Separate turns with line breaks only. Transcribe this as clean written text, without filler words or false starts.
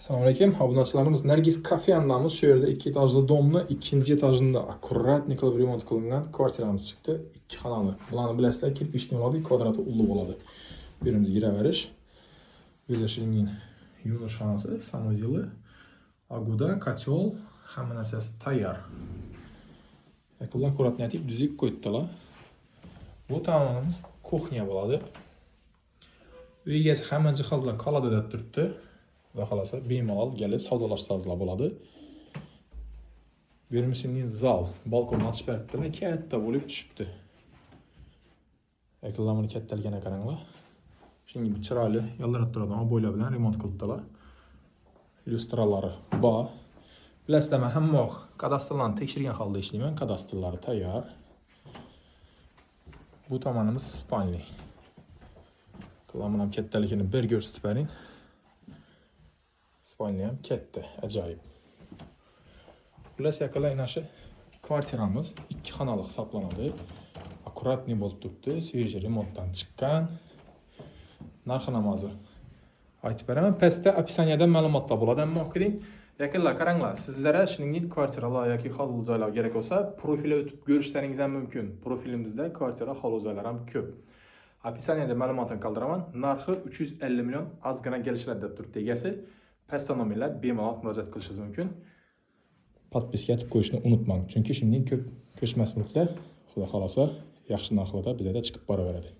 Selamünaleyküm. Obunachilarimiz Nargis kafe yanındamiz. Shu yerda 2 etajli domni, ikkinchi etajida akkuratniy qilib remont qilingan kvartiramiz chiqdi. 2 xonali. Bularni bilasizlar, kirpichdan oladi, kvadrati ulug' bo'ladi. Bu yerimiz giraverish. Bu yerda shiringan yuvinish xonasi, samozyeli, aguda, kotel, hamma narsasi tayyor. Yakunda akkuratniy aytib tuzib qo'yibdilar. Bu tomonimiz kuxnya bo'ladi. Uy egasi hamma jihozlar qoladi deb turibdi. Va xolasa bemalol kelib savdolashsangiz bo'ladi. Bu yerimiz zal, balkonni ochib beribdilar, katta bo'lib tushibdi. Ekranlarni kattaligini qaranglar. Shunga bir chiroyli yaltirab turadigan ob'oylar bilan remont qilibdilar. Illyustralari bor. Bilasizlar, men hamma kadastrlarni tekshirgan holda ishlayman. Kadastrlari tayyor. Bu tomonimiz spalni. Qilamiz ham kattaligini bir ko'rsatib bering. Spalni ham katta, ajoyib. Xullas yaqinlar nashi kvartiramiz 2 xonali hisoblanadi. Akkuratniy bo'lib turibdi, svejiy remontdan chiqqan. Narxini hozir aytib beraman. Pastda opisaniyada ma'lumotlar bo'ladi, ammo o'qiring. Yaqinlar qaranglar, sizlarga shuningdek kvartiralar yoki hovli joylar kerak bo'lsa, profilga o'tib ko'rishlaringiz ham mumkin. Profilimizda kvartira, hovli joylar ham ko'p. Opisaniyada ma'lumotni qoldiraman. Narxi 350 million ozgina kelishlar deb turibdi egasi. Pastda nomerlar bemalol murojaat qilishingiz mumkin. Podpiska etib qo'yishni unutmang, chunki shundan ko'p ko'chmas mulklar, xudo xolasa, yaxshi narxlarda bizda chiqib boraveradi.